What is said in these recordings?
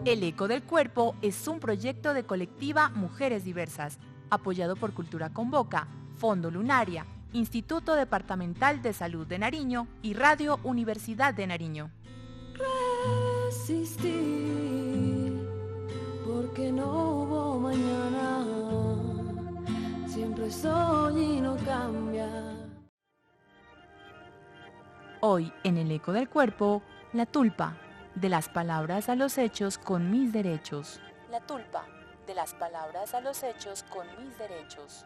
El Eco del Cuerpo es un proyecto de colectiva Mujeres Diversas, apoyado por Cultura Convoca, Fondo Lunaria, Instituto Departamental de Salud de Nariño y Radio Universidad de Nariño. Resistir, porque no hubo mañana, siempre soy y no cambia. Hoy en El Eco del Cuerpo, la tulpa, de las palabras a los hechos con mis derechos. La tulpa, de las palabras a los hechos con mis derechos.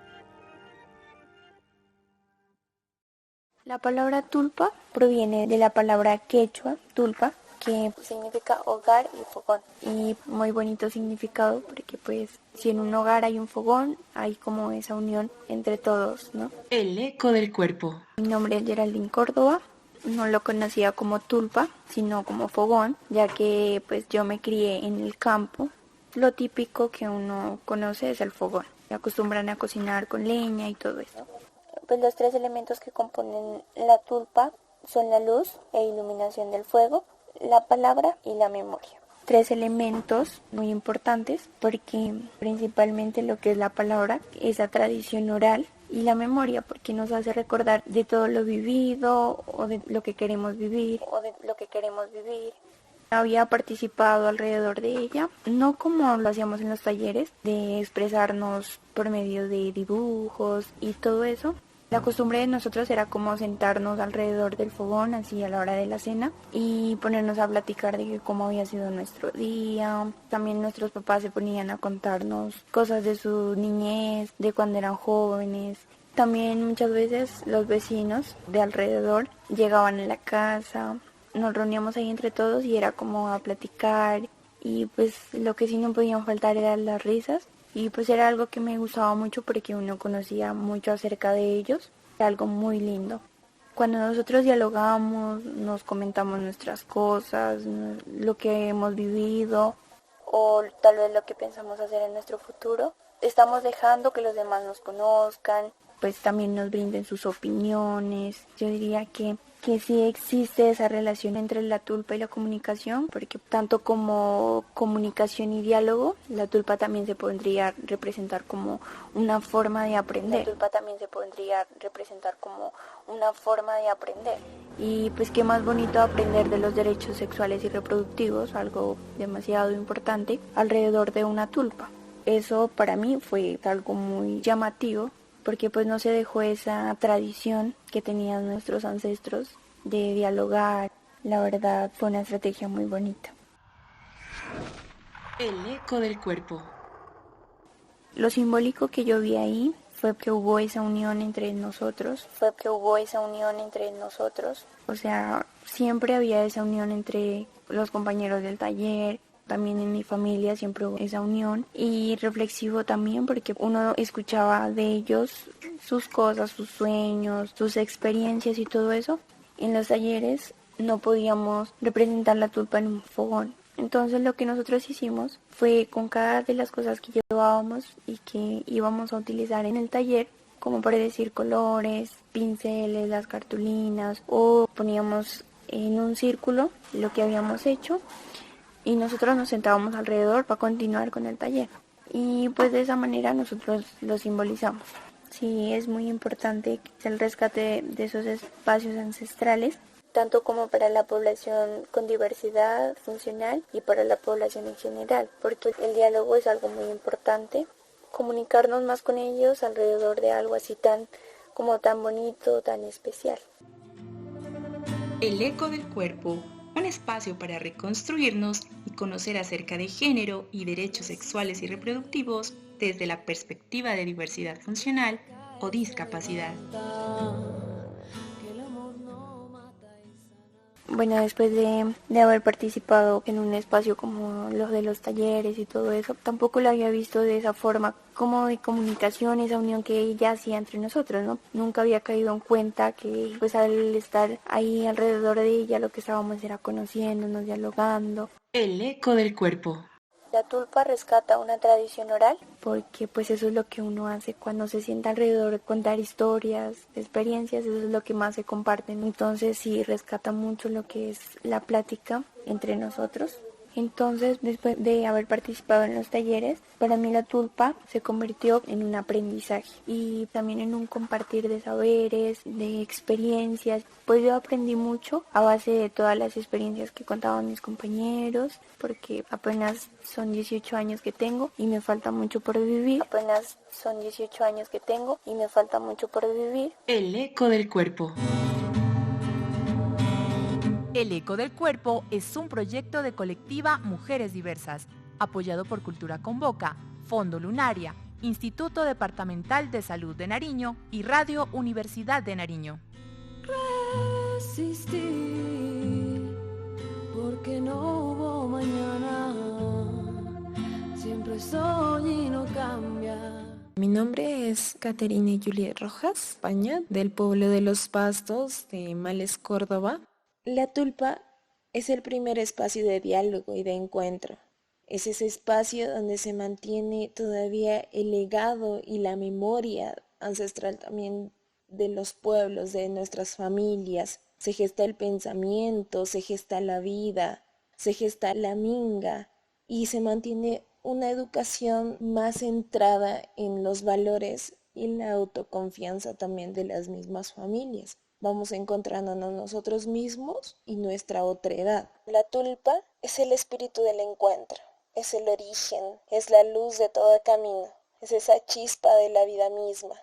La palabra tulpa proviene de la palabra quechua, tulpa, que significa hogar y fogón. Y muy bonito significado porque pues si en un hogar hay un fogón, hay como esa unión entre todos, ¿no? El Eco del Cuerpo. Mi nombre es Geraldine Córdoba. No lo conocía como tulpa, sino como fogón, ya que pues yo me crié en el campo. Lo típico que uno conoce es el fogón. Se acostumbran a cocinar con leña y todo eso. Pues los tres elementos que componen la tulpa son la luz e iluminación del fuego, la palabra y la memoria. Tres elementos muy importantes porque principalmente lo que es la palabra es la tradición oral y la memoria porque nos hace recordar de todo lo vivido o de lo que queremos vivir Había participado alrededor de ella, no como lo hacíamos en los talleres, de expresarnos por medio de dibujos y todo eso. La costumbre de nosotros era como sentarnos alrededor del fogón, así a la hora de la cena, y ponernos a platicar de cómo había sido nuestro día. También nuestros papás se ponían a contarnos cosas de su niñez, de cuando eran jóvenes. También muchas veces los vecinos de alrededor llegaban a la casa, nos reuníamos ahí entre todos y era como a platicar, y pues lo que sí no podían faltar eran las risas. Y pues era algo que me gustaba mucho porque uno conocía mucho acerca de ellos. Era algo muy lindo. Cuando nosotros dialogamos, nos comentamos nuestras cosas, lo que hemos vivido o tal vez lo que pensamos hacer en nuestro futuro. Estamos dejando que los demás nos conozcan, pues también nos brinden sus opiniones. Yo diría que sí existe esa relación entre la tulpa y la comunicación, porque tanto como comunicación y diálogo, la tulpa también se podría representar como una forma de aprender. Y pues qué más bonito aprender de los derechos sexuales y reproductivos, algo demasiado importante, alrededor de una tulpa. Eso para mí fue algo muy llamativo, porque pues no se dejó esa tradición que tenían nuestros ancestros de dialogar. La verdad fue una estrategia muy bonita. El Eco del Cuerpo. Lo simbólico que yo vi ahí fue que hubo esa unión entre nosotros. O sea, siempre había esa unión entre los compañeros del taller. También en mi familia siempre hubo esa unión, y reflexivo también porque uno escuchaba de ellos sus cosas, sus sueños, sus experiencias y todo eso. En los talleres no podíamos representar la tulpa en un fogón. Entonces lo que nosotros hicimos fue con cada de las cosas que llevábamos y que íbamos a utilizar en el taller, como para decir colores, pinceles, las cartulinas, o poníamos en un círculo lo que habíamos hecho y nosotros nos sentábamos alrededor para continuar con el taller. Y pues de esa manera nosotros lo simbolizamos. Sí, es muy importante el rescate de esos espacios ancestrales, tanto como para la población con diversidad funcional y para la población en general, porque el diálogo es algo muy importante. Comunicarnos más con ellos alrededor de algo así tan bonito, tan especial. El Eco del Cuerpo, un espacio para reconstruirnos y conocer acerca de género y derechos sexuales y reproductivos desde la perspectiva de diversidad funcional o discapacidad. Bueno, después de haber participado en un espacio como los de los talleres y todo eso, tampoco lo había visto de esa forma, como de comunicación, esa unión que ella hacía entre nosotros, ¿no? Nunca había caído en cuenta que pues al estar ahí alrededor de ella lo que estábamos era conociéndonos, dialogando. El Eco del Cuerpo. La tulpa rescata una tradición oral porque pues eso es lo que uno hace cuando se sienta alrededor, contar historias, experiencias, eso es lo que más se comparten. Entonces sí rescata mucho lo que es la plática entre nosotros. Entonces, después de haber participado en los talleres, para mí la tulpa se convirtió en un aprendizaje y también en un compartir de saberes, de experiencias. Pues yo aprendí mucho a base de todas las experiencias que contaban mis compañeros, porque apenas son 18 años que tengo y me falta mucho por vivir. Apenas son 18 años que tengo y me falta mucho por vivir. El eco del cuerpo. El Eco del Cuerpo es un proyecto de colectiva Mujeres Diversas, apoyado por Cultura Convoca, Fondo Lunaria, Instituto Departamental de Salud de Nariño y Radio Universidad de Nariño. Resistir, porque no hubo mañana. Siempre soy y no cambia. Mi nombre es Caterine Juliet Rojas, España, del pueblo de Los Pastos, de Males, Córdoba. La tulpa es el primer espacio de diálogo y de encuentro. Es ese espacio donde se mantiene todavía el legado y la memoria ancestral también de los pueblos, de nuestras familias. Se gesta el pensamiento, se gesta la vida, se gesta la minga y se mantiene una educación más centrada en los valores y la autoconfianza también de las mismas familias. Vamos encontrándonos nosotros mismos y nuestra otredad. La tulpa es el espíritu del encuentro, es el origen, es la luz de todo camino, es esa chispa de la vida misma,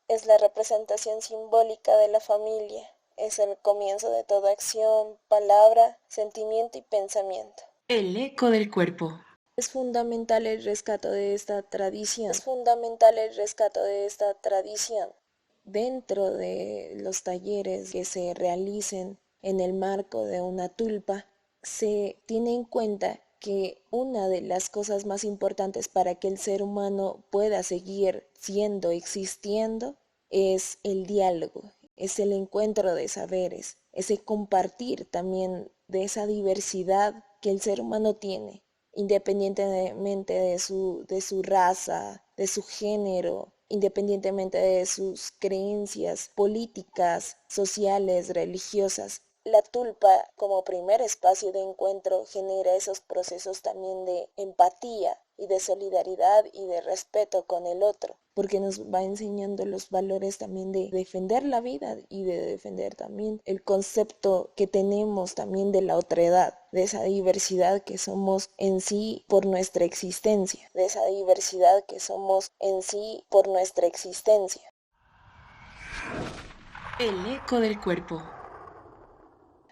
es la representación simbólica de la familia, es el comienzo de toda acción, palabra, sentimiento y pensamiento. El eco del cuerpo. Es fundamental el rescate de esta tradición, es fundamental el rescate de esta tradición. Dentro de los talleres que se realicen en el marco de una tulpa, se tiene en cuenta que una de las cosas más importantes para que el ser humano pueda seguir siendo, existiendo, es el diálogo, es el encuentro de saberes, ese compartir también de esa diversidad que el ser humano tiene, independientemente de su raza, de su género, independientemente de sus creencias políticas, sociales, religiosas. La tulpa, como primer espacio de encuentro, genera esos procesos también de empatía y de solidaridad y de respeto con el otro, porque nos va enseñando los valores también de defender la vida y de defender también el concepto que tenemos también de la otredad, de esa diversidad que somos en sí por nuestra existencia, de esa diversidad que somos en sí por nuestra existencia. El eco del cuerpo.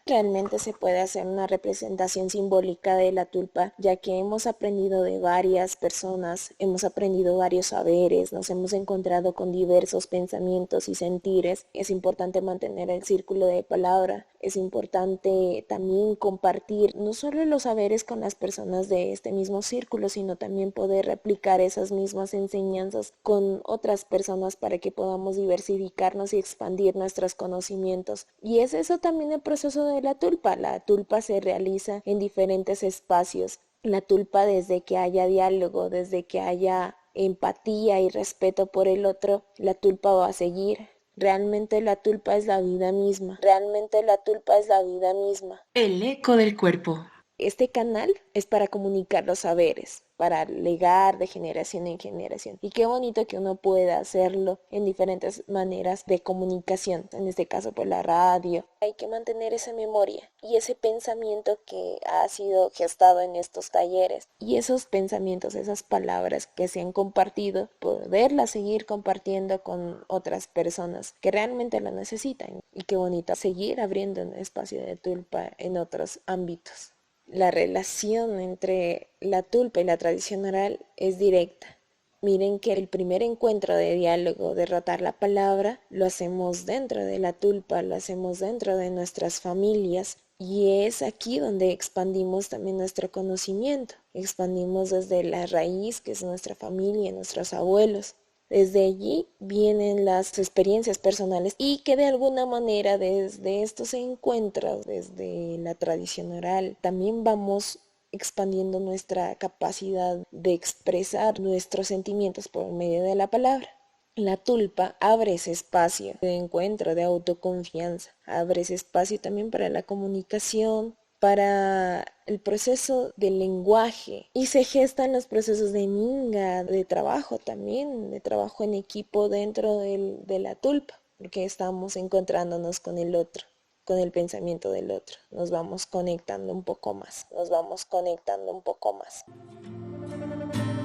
Realmente se puede hacer una representación simbólica de la tulpa, ya que hemos aprendido de varias personas, hemos aprendido varios saberes, nos hemos encontrado con diversos pensamientos y sentires. Es importante mantener el círculo de palabra, es importante también compartir no solo los saberes con las personas de este mismo círculo, sino también poder replicar esas mismas enseñanzas con otras personas para que podamos diversificarnos y expandir nuestros conocimientos. Y es eso también el proceso de la tulpa. La tulpa se realiza en diferentes espacios. La tulpa, desde que haya diálogo, desde que haya empatía y respeto por el otro, la tulpa va a seguir. Realmente la tulpa es la vida misma. Realmente la tulpa es la vida misma. El eco del cuerpo. Este canal es para comunicar los saberes, para legar de generación en generación. Y qué bonito que uno pueda hacerlo en diferentes maneras de comunicación, en este caso por la radio. Hay que mantener esa memoria y ese pensamiento que ha sido gestado en estos talleres. Y esos pensamientos, esas palabras que se han compartido, poderlas seguir compartiendo con otras personas que realmente lo necesitan. Y qué bonito seguir abriendo un espacio de tulpa en otros ámbitos. La relación entre la tulpa y la tradición oral es directa. Miren que el primer encuentro de diálogo, de rotar la palabra, lo hacemos dentro de la tulpa, lo hacemos dentro de nuestras familias y es aquí donde expandimos también nuestro conocimiento. Expandimos desde la raíz, que es nuestra familia, nuestros abuelos. Desde allí vienen las experiencias personales y que de alguna manera desde estos encuentros, desde la tradición oral, también vamos expandiendo nuestra capacidad de expresar nuestros sentimientos por medio de la palabra. La tulpa abre ese espacio de encuentro, de autoconfianza, abre ese espacio también para la comunicación, para el proceso del lenguaje y se gestan los procesos de minga, de trabajo también, de trabajo en equipo dentro de la tulpa, porque estamos encontrándonos con el otro, con el pensamiento del otro, nos vamos conectando un poco más.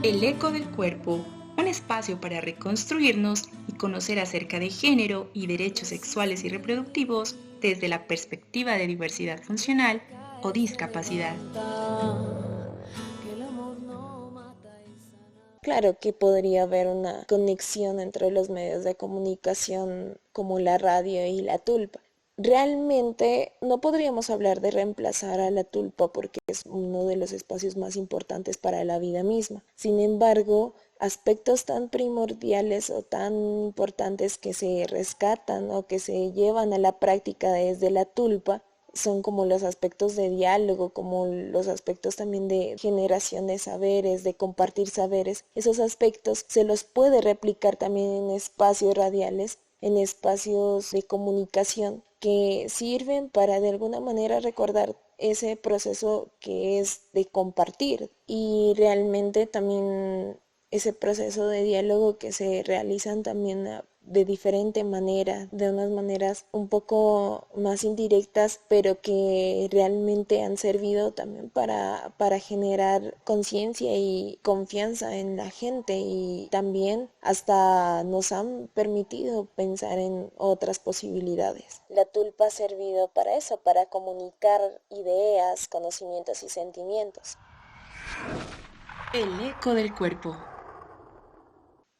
El eco del cuerpo, un espacio para reconstruirnos y conocer acerca de género y derechos sexuales y reproductivos desde la perspectiva de diversidad funcional o discapacidad. Claro que podría haber una conexión entre los medios de comunicación como la radio y la tulpa. Realmente no podríamos hablar de reemplazar a la tulpa porque es uno de los espacios más importantes para la vida misma. Sin embargo, aspectos tan primordiales o tan importantes que se rescatan o que se llevan a la práctica desde la tulpa son como los aspectos de diálogo, como los aspectos también de generación de saberes, de compartir saberes. Esos aspectos se los puede replicar también en espacios radiales, en espacios de comunicación que sirven para de alguna manera recordar ese proceso que es de compartir y realmente también ese proceso de diálogo que se realizan también de diferente manera, de unas maneras un poco más indirectas, pero que realmente han servido también para generar conciencia y confianza en la gente y también hasta nos han permitido pensar en otras posibilidades. La tulpa ha servido para eso, para comunicar ideas, conocimientos y sentimientos. El eco del cuerpo.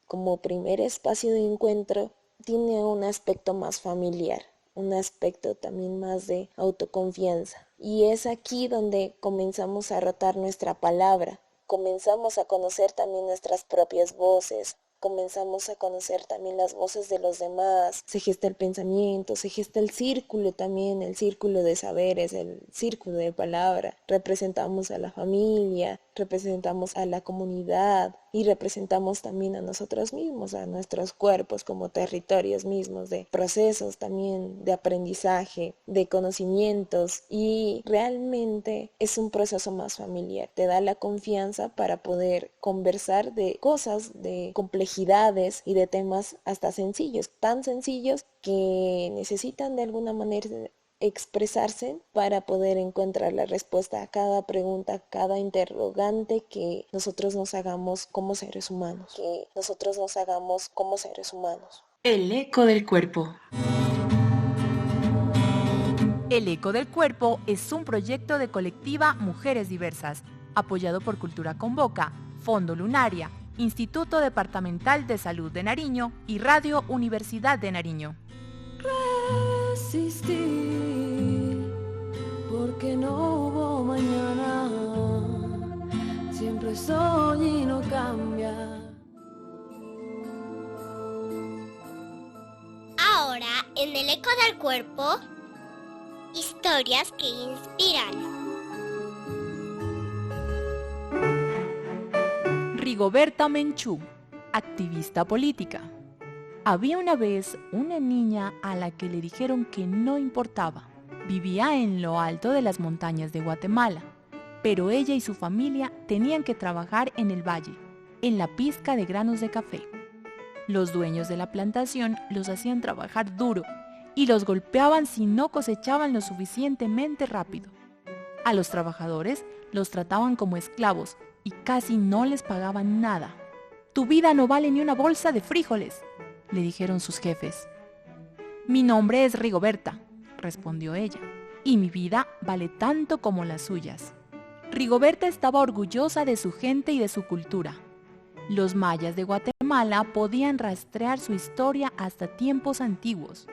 Como primer espacio de encuentro, tiene un aspecto más familiar, un aspecto también más de autoconfianza. Y es aquí donde comenzamos a rotar nuestra palabra, comenzamos a conocer también nuestras propias voces, comenzamos a conocer también las voces de los demás, se gesta el pensamiento, se gesta el círculo también, el círculo de saberes, el círculo de palabra. Representamos a la familia, representamos a la comunidad y representamos también a nosotros mismos, a nuestros cuerpos como territorios mismos de procesos también de aprendizaje, de conocimientos y realmente es un proceso más familiar. Te da la confianza para poder conversar de cosas, de complejidades y de temas hasta sencillos, tan sencillos que necesitan de alguna manera expresarse para poder encontrar la respuesta a cada pregunta, cada interrogante que nosotros nos hagamos como seres humanos, El eco del cuerpo. El eco del cuerpo es un proyecto de colectiva Mujeres Diversas, apoyado por Cultura Convoca, Fondo Lunaria, Instituto Departamental de Salud de Nariño y Radio Universidad de Nariño. Resistir, porque no hubo mañana, siempre soy y no cambia. Ahora, en el eco del cuerpo, historias que inspiran. Rigoberta Menchú, activista política. Había una vez una niña a la que le dijeron que no importaba. Vivía en lo alto de las montañas de Guatemala, pero ella y su familia tenían que trabajar en el valle, en la pizca de granos de café. Los dueños de la plantación los hacían trabajar duro y los golpeaban si no cosechaban lo suficientemente rápido. A los trabajadores los trataban como esclavos y casi no les pagaban nada. «Tu vida no vale ni una bolsa de frijoles», le dijeron sus jefes. «Mi nombre es Rigoberta», respondió ella, «y mi vida vale tanto como las suyas». Rigoberta estaba orgullosa de su gente y de su cultura. Los mayas de Guatemala podían rastrear su historia hasta tiempos antiguos.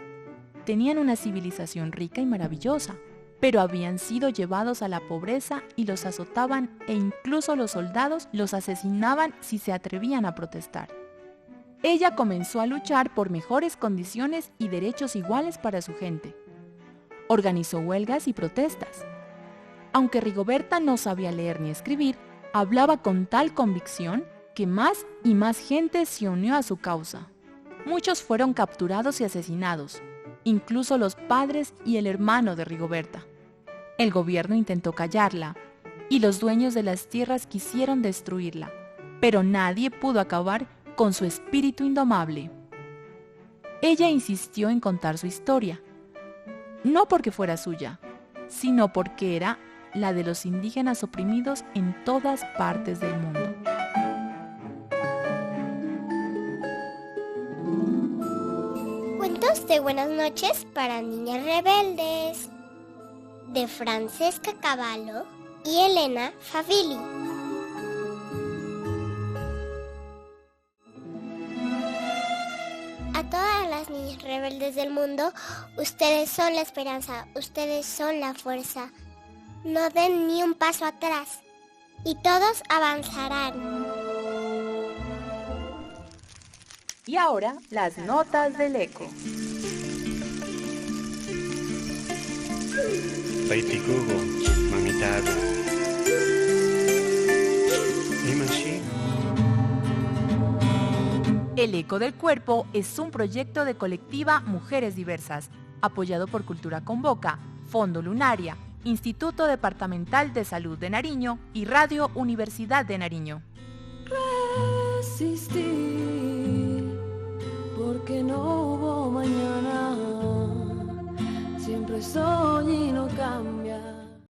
Tenían una civilización rica y maravillosa, pero habían sido llevados a la pobreza y los azotaban e incluso los soldados los asesinaban si se atrevían a protestar. Ella comenzó a luchar por mejores condiciones y derechos iguales para su gente. Organizó huelgas y protestas. Aunque Rigoberta no sabía leer ni escribir, hablaba con tal convicción que más y más gente se unió a su causa. Muchos fueron capturados y asesinados, incluso los padres y el hermano de Rigoberta. El gobierno intentó callarla y los dueños de las tierras quisieron destruirla, pero nadie pudo acabar con su espíritu indomable. Ella insistió en contar su historia, no porque fuera suya, sino porque era la de los indígenas oprimidos en todas partes del mundo. Cuentos de buenas noches para niñas rebeldes, de Francesca Cavallo y Elena Favilli. A todas las niñas rebeldes del mundo, ustedes son la esperanza, ustedes son la fuerza. No den ni un paso atrás y todos avanzarán. Y ahora, las notas del eco. Paitikugo, mamitago. Imashi. El Eco del Cuerpo es un proyecto de colectiva Mujeres Diversas, apoyado por Cultura Convoca, Fondo Lunaria, Instituto Departamental de Salud de Nariño y Radio Universidad de Nariño. Resistir.